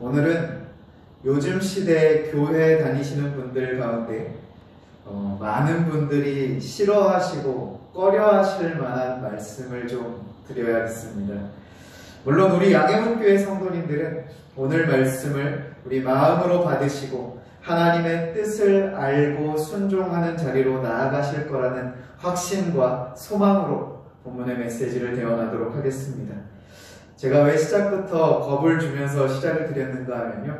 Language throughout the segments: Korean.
오늘은 요즘 시대에 교회 다니시는 분들 가운데 많은 분들이 싫어하시고 꺼려하실 만한 말씀을 좀 드려야겠습니다. 물론 우리 양해문교회 성도님들은 오늘 말씀을 우리 마음으로 받으시고 하나님의 뜻을 알고 순종하는 자리로 나아가실 거라는 확신과 소망으로 본문의 메시지를 대원하도록 하겠습니다. 제가 왜 시작부터 겁을 주면서 시작을 드렸는가 하면요,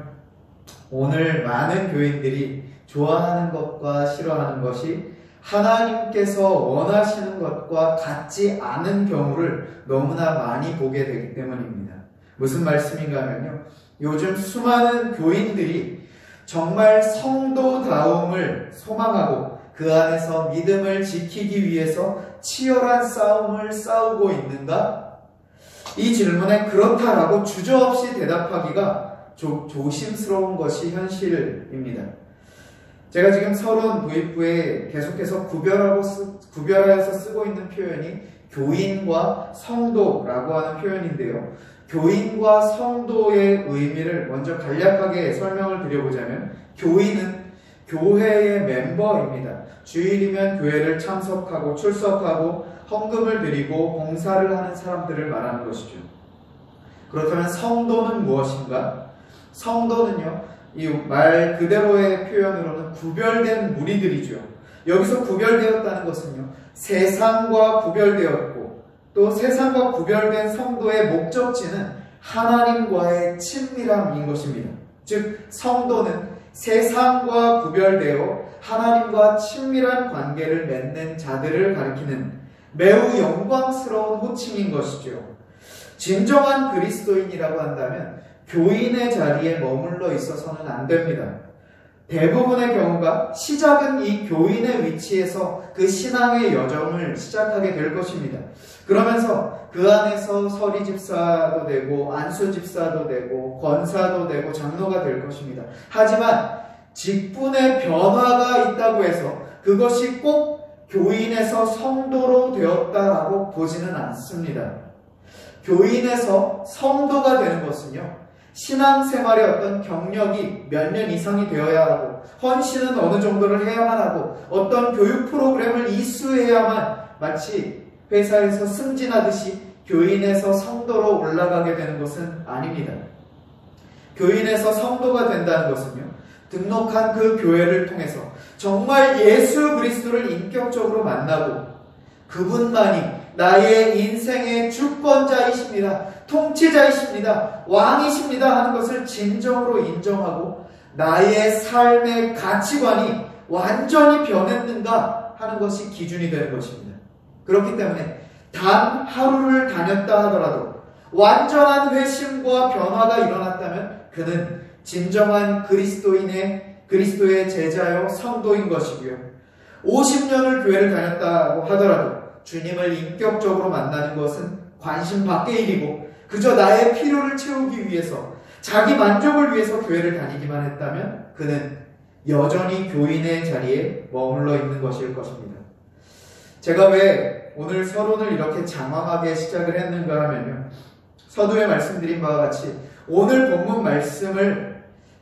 오늘 많은 교인들이 좋아하는 것과 싫어하는 것이 하나님께서 원하시는 것과 같지 않은 경우를 너무나 많이 보게 되기 때문입니다. 무슨 말씀인가 하면요, 요즘 수많은 교인들이 정말 성도다움을 소망하고 그 안에서 믿음을 지키기 위해서 치열한 싸움을 싸우고 있는가? 이 질문에 그렇다라고 주저없이 대답하기가 조심스러운 것이 현실입니다. 제가 지금 서론 도입부에 계속해서 구별하여서 쓰고 있는 표현이 교인과 성도라고 하는 표현인데요. 교인과 성도의 의미를 먼저 간략하게 설명을 드려보자면, 교인은 교회의 멤버입니다. 주일이면 교회를 참석하고 출석하고 헌금을 드리고 봉사를 하는 사람들을 말하는 것이죠. 그렇다면 성도는 무엇인가? 성도는요, 이 말 그대로의 표현으로는 구별된 무리들이죠. 여기서 구별되었다는 것은요, 세상과 구별되었고 또 세상과 구별된 성도의 목적지는 하나님과의 친밀함인 것입니다. 즉 성도는 세상과 구별되어 하나님과 친밀한 관계를 맺는 자들을 가리키는 매우 영광스러운 호칭인 것이죠. 진정한 그리스도인이라고 한다면 교인의 자리에 머물러 있어서는 안 됩니다. 대부분의 경우가 시작은 이 교인의 위치에서 그 신앙의 여정을 시작하게 될 것입니다. 그러면서 그 안에서 서리 집사도 되고 안수 집사도 되고 권사도 되고 장로가 될 것입니다. 하지만 직분의 변화가 있다고 해서 그것이 꼭 교인에서 성도로 되었다라고 보지는 않습니다. 교인에서 성도가 되는 것은요, 신앙생활의 어떤 경력이 몇 년 이상이 되어야 하고 헌신은 어느 정도를 해야만 하고 어떤 교육 프로그램을 이수해야만 마치 회사에서 승진하듯이 교인에서 성도로 올라가게 되는 것은 아닙니다. 교인에서 성도가 된다는 것은요, 등록한 그 교회를 통해서 정말 예수 그리스도를 인격적으로 만나고 그분만이 나의 인생의 주권자이십니다, 통치자이십니다, 왕이십니다 하는 것을 진정으로 인정하고 나의 삶의 가치관이 완전히 변했는가 하는 것이 기준이 되는 것입니다. 그렇기 때문에 단 하루를 다녔다 하더라도 완전한 회심과 변화가 일어났다면 그는 진정한 그리스도의 제자요 성도인 것이고요. 50년을 교회를 다녔다고 하더라도 주님을 인격적으로 만나는 것은 관심 밖의 일이고 그저 나의 필요를 채우기 위해서 자기 만족을 위해서 교회를 다니기만 했다면 그는 여전히 교인의 자리에 머물러 있는 것일 것입니다. 제가 왜 오늘 서론을 이렇게 장황하게 시작을 했는가 하면요, 서두에 말씀드린 바와 같이 오늘 본문 말씀을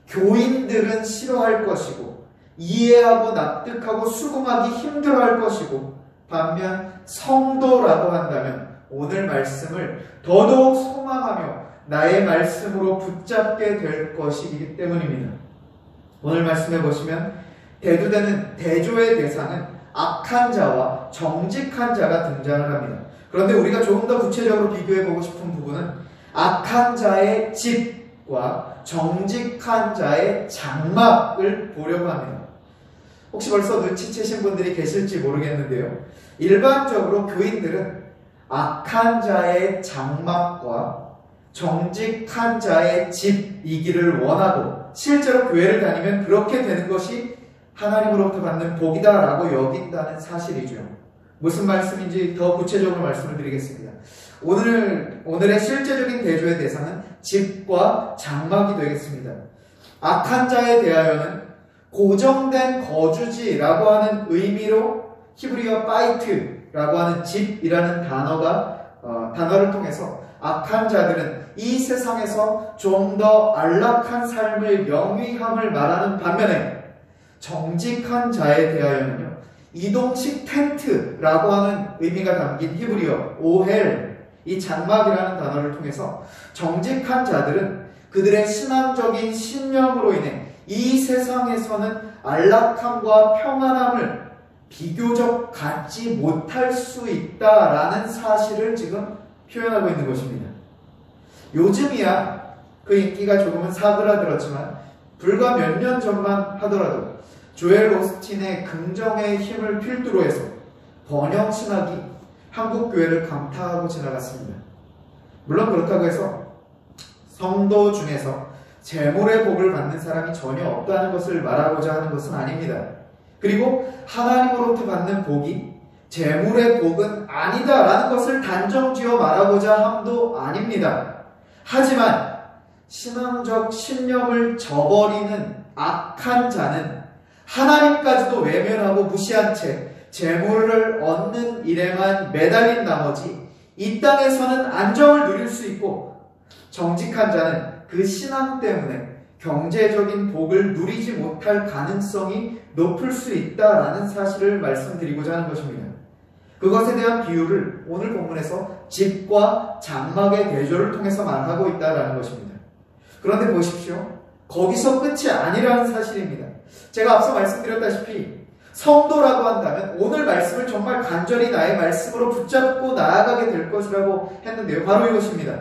교인들은 싫어할 것이고 이해하고 납득하고 수긍하기 힘들어할 것이고, 반면 성도라고 한다면 오늘 말씀을 더더욱 소망하며 나의 말씀으로 붙잡게 될 것이기 때문입니다. 오늘 말씀해 보시면 대두되는 대조의 대상은 악한 자와 정직한 자가 등장을 합니다. 그런데 우리가 조금 더 구체적으로 비교해 보고 싶은 부분은 악한 자의 집과 정직한 자의 장막을 보려고 합니다. 혹시 벌써 눈치채신 분들이 계실지 모르겠는데요, 일반적으로 교인들은 악한 자의 장막과 정직한 자의 집이기를 원하고 실제로 교회를 다니면 그렇게 되는 것이 하나님으로부터 받는 복이다라고 여긴다는 사실이죠. 무슨 말씀인지 더 구체적으로 말씀을 드리겠습니다. 오늘의 실제적인 대조의 대상은 집과 장막이 되겠습니다. 악한 자에 대하여는 고정된 거주지라고 하는 의미로 히브리어 바이트라고 하는 집이라는 단어를 통해서 악한 자들은 이 세상에서 좀 더 안락한 삶을 영위함을 말하는 반면에 정직한 자에 대하여는요, 이동식 텐트라고 하는 의미가 담긴 히브리어 오헬, 이 장막이라는 단어를 통해서 정직한 자들은 그들의 신앙적인 신념으로 인해 이 세상에서는 안락함과 평안함을 비교적 갖지 못할 수 있다라는 사실을 지금 표현하고 있는 것입니다. 요즘이야 그 인기가 조금은 사그라들었지만 불과 몇 년 전만 하더라도 조엘 오스틴의 긍정의 힘을 필두로 해서 번영 신학이 한국 교회를 강타하고 지나갔습니다. 물론 그렇다고 해서 성도 중에서 재물의 복을 받는 사람이 전혀 없다는 것을 말하고자 하는 것은 아닙니다. 그리고 하나님으로부터 받는 복이 재물의 복은 아니다라는 것을 단정지어 말하고자 함도 아닙니다. 하지만 신앙적 신념을 저버리는 악한 자는 하나님까지도 외면하고 무시한 채 재물을 얻는 일에만 매달린 나머지 이 땅에서는 안정을 누릴 수 있고, 정직한 자는 그 신앙 때문에 경제적인 복을 누리지 못할 가능성이 높을 수 있다라는 사실을 말씀드리고자 하는 것입니다. 그것에 대한 비유를 오늘 본문에서 집과 장막의 대조를 통해서 말하고 있다는 것입니다. 그런데 보십시오. 거기서 끝이 아니라는 사실입니다. 제가 앞서 말씀드렸다시피 성도라고 한다면 오늘 말씀을 정말 간절히 나의 말씀으로 붙잡고 나아가게 될 것이라고 했는데요. 바로 이것입니다.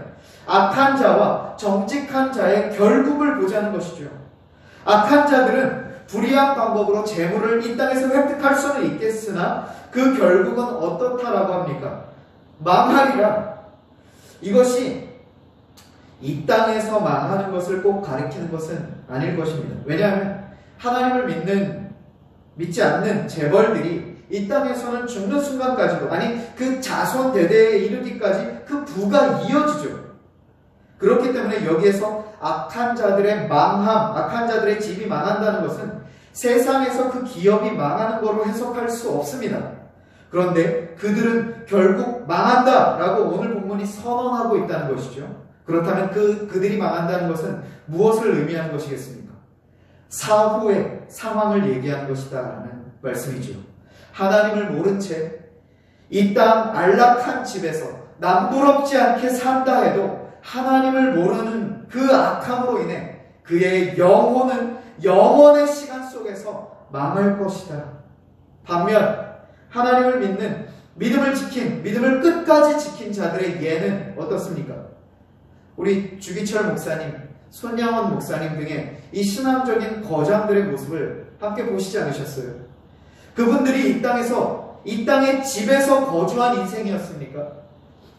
악한 자와 정직한 자의 결국을 보자는 것이죠. 악한 자들은 불의한 방법으로 재물을 이 땅에서 획득할 수는 있겠으나 그 결국은 어떻다라고 합니까? 망하리라. 이것이 이 땅에서 망하는 것을 꼭 가리키는 것은 아닐 것입니다. 왜냐하면 하나님을 믿지 않는 재벌들이 이 땅에서는 죽는 순간까지도, 아니 그 자손 대대에 이르기까지 그 부가 이어지죠. 그렇기 때문에 여기에서 악한 자들의 망함, 악한 자들의 집이 망한다는 것은 세상에서 그 기업이 망하는 거로 해석할 수 없습니다. 그런데 그들은 결국 망한다라고 오늘 본문이 선언하고 있다는 것이죠. 그렇다면 그들이 망한다는 것은 무엇을 의미하는 것이겠습니까? 사후의 상황을 얘기하는 것이다라는 말씀이죠. 하나님을 모른 채 이 땅 안락한 집에서 남부럽지 않게 산다 해도 하나님을 모르는 그 악함으로 인해 그의 영혼은 영원의 시간 속에서 망할 것이다. 반면 하나님을 믿는, 믿음을 끝까지 지킨 자들의 예는 어떻습니까? 우리 주기철 목사님, 손양원 목사님 등의 이 신앙적인 거장들의 모습을 함께 보시지 않으셨어요? 그분들이 이 땅의 집에서 거주한 인생이었습니까?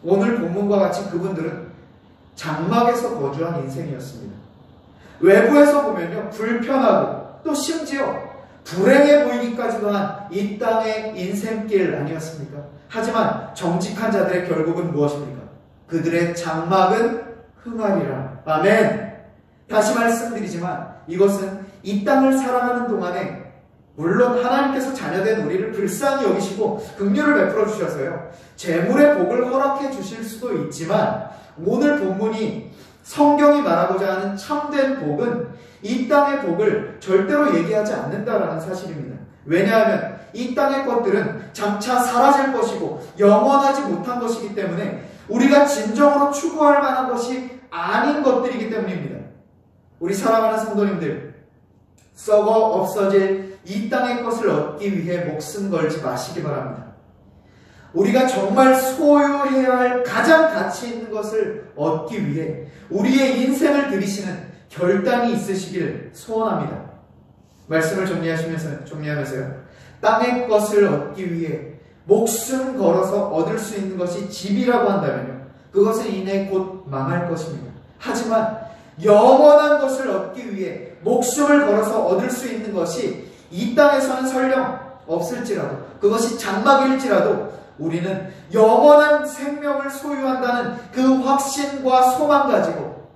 오늘 본문과 같이 그분들은 장막에서 거주한 인생이었습니다. 외부에서 보면요, 불편하고 또 심지어 불행해 보이기까지도 한 이 땅의 인생길 아니었습니까? 하지만 정직한 자들의 결국은 무엇입니까? 그들의 장막은 흥하리라. 아멘. 다시 말씀드리지만 이것은 이 땅을 살아가는 동안에 물론 하나님께서 자녀된 우리를 불쌍히 여기시고 긍휼을 베풀어 주셔서요, 재물의 복을 허락해 주실 수도 있지만 오늘 본문이 성경이 말하고자 하는 참된 복은 이 땅의 복을 절대로 얘기하지 않는다라는 사실입니다. 왜냐하면 이 땅의 것들은 장차 사라질 것이고 영원하지 못한 것이기 때문에 우리가 진정으로 추구할 만한 것이 아닌 것들이기 때문입니다. 우리 사랑하는 성도님들, 썩어 없어질 이 땅의 것을 얻기 위해 목숨 걸지 마시기 바랍니다. 우리가 정말 소유해야 할 가장 가치 있는 것을 얻기 위해 우리의 인생을 들이시는 결단이 있으시길 소원합니다. 말씀을 정리하면서요. 땅의 것을 얻기 위해 목숨 걸어서 얻을 수 있는 것이 집이라고 한다면요, 그것은 이내 곧 망할 것입니다. 하지만 영원한 것을 얻기 위해 목숨을 걸어서 얻을 수 있는 것이 이 땅에서는 설령 없을지라도, 그것이 장막일지라도 우리는 영원한 생명을 소유한다는 그 확신과 소망 가지고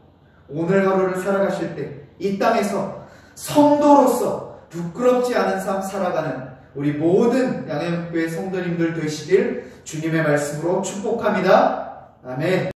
오늘 하루를 살아가실 때 이 땅에서 성도로서 부끄럽지 않은 삶 살아가는 우리 모든 양현교회 성도님들 되시길 주님의 말씀으로 축복합니다. 아멘.